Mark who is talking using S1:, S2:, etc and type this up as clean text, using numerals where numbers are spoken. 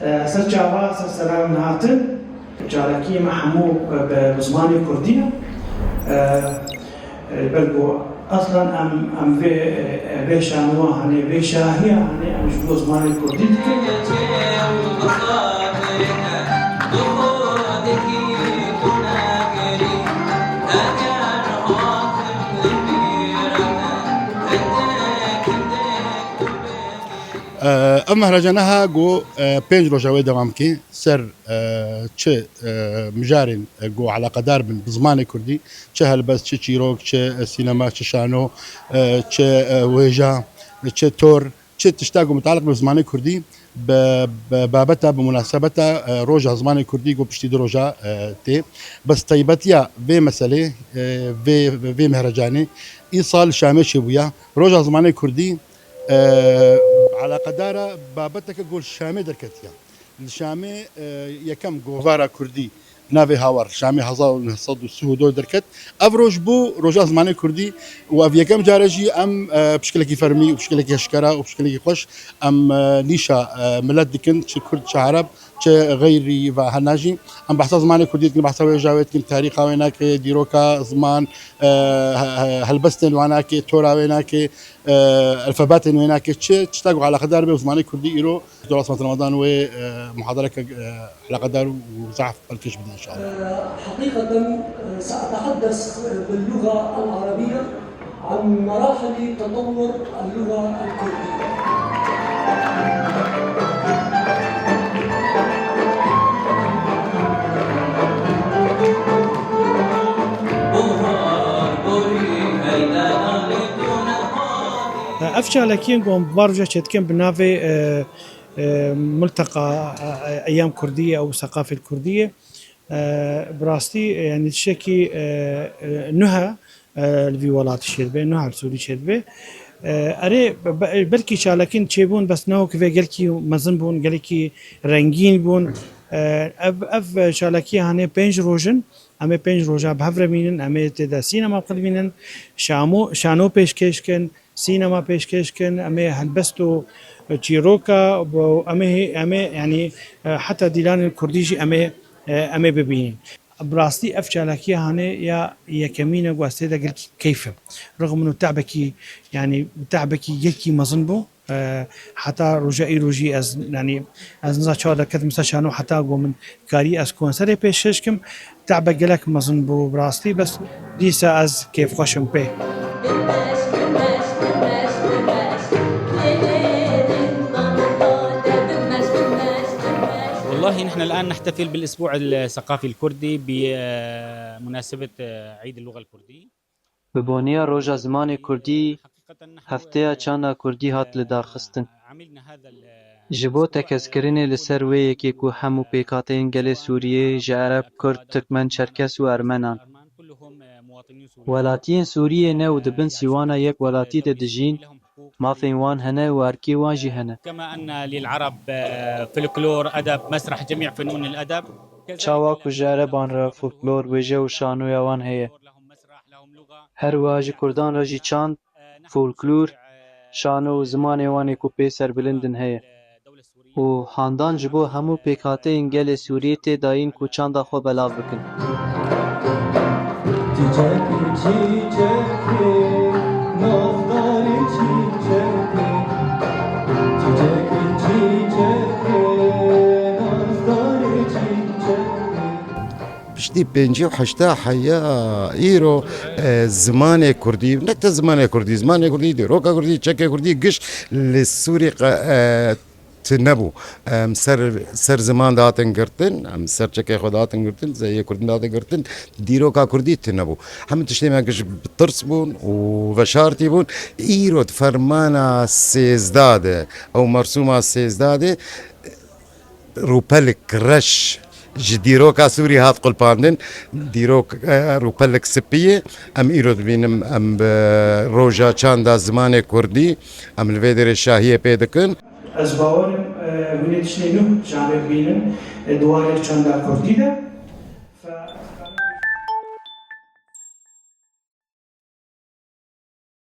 S1: سرچاوا سلام نهاتن جارکی محمود به زمانی کردی بلکو اصلا ام به شانوا هنی به شاهی هنی ام جو زمانی کردی
S2: ام مهرجانها جو بينج روجاوي دوام كي سر تش مجارين جو علاقة دار بزماني كردي تش هلبس تش تشيروك تش سينما تش شانو تش ويجا تش تور تش تشتاقو متعلق بزماني كردي بابتها بمناسبتها روجا زماني كردي جو بشتي روجا تي بس طيبتيا في مسألة في مهرجاني إيصال شامي شبويا روجا زماني كردي على قدارة بابتك قول شامي دركتيا الشامي يكم جوفارا كردي نافي هاور شامي هزار صد السهودو دركت افروج بو روجا زماني كردي وفي كم جارجي ام بشكل كي فرمي وبشكل كي شكرا وبشكل كي خوش ام نيشا ملاد دكن كرد عرب غيري وهناجي ام بحث زماني كردي بحث جاويت كم تاريخ وينك ديروكا زمان هلبستن وينك تورا وينك الفبات وينك تشتاقوا على قدار بزماني كردي ايرو دراسه رمضان ومحاضره على قدار وزعف الكشف ان شاء الله.
S3: حقيقه ساتحدث باللغه العربيه عن مراحل تطور اللغه الكرديه.
S1: افشا لكن قوم بارجة تتكلم بنافي ملتقى ايام كرديه او ثقافه الكرديه براستي يعني تشكي نهى الفيولات الشربه نهى السوري الشربه اري بلكي شالكين تشيبون بس نو كيف قالكي مزن بون قالكي رنگين بون اف شالكي هاني بنج روجن امي بنج روجا بهفرمينن امي تدا سينما قلبينن شانو پیشکشکن سينما پیشکشکن امي هلبستو تشيروكا امي يعني حتى ديلان الكرديجي امي ببينين براستي افشالكي هاني يا كمينه واستيدا قلت كيف رغم انه تعبكي يعني تعبكي يكي مظنبو حتى روجي از يعني از نزا چادا كد مساشانو حتى قو من كاري از كونسري پیشکشکم تعبك لك مظنبو براستي بس ديسا از كيف خوشم بي
S4: والله نحن الآن نحتفل بالأسبوع الثقافي الكردي بمناسبة عيد اللغة الكردية.
S5: ببونيا روجا زماني كردي هفتيا چانا كردي هات لدارخستن. جبو تكسكريني لسر ويكي كو همو بيكاتين گل سورية جعرب كرد تركمن چركس و ارمنان. ولاتين سورية نو دبن سيوانا يك ولاتي دجين مافين وان هنا واركي وان جي هنا.
S4: كما أن للعرب فلكلور أدب مسرح جميع فنون الأدب.
S5: شاواك وجاربان را فولكلور وجه وشانو يوان هي. هر واجي كردان راجي چاند فولكلور شانو زمان يواني كو بيسر بلندن هي. و خاندان جبو همو بيكاتي انگل سورية تي داين كو چاندا خو بلاو بكن.
S6: بشتي بنجي وحشتا حيا ايرو زمان كردي نتا زمان كردي روكا كردي تشكي كردي قش للسوري تنبو سر زمان داتن قرتن سر تشكي خو داتن قرتن زي كردن داتن قرتن ديروكا كردي تنبو هم تشتي ما قش بالطرس بون وبشارتي بون ايرو فرمانا سيزداد او مرسومه سيزداد روبلك رش جديروكا سوري هات قلباندن ديروك روبلك سبيه ام ايرود بينم ام روجا چاندا زمان كردي ام الفيدر الشاهيه بيدكن
S1: از باورم من تشنينو جامع بينن دوار چاندا كردي ده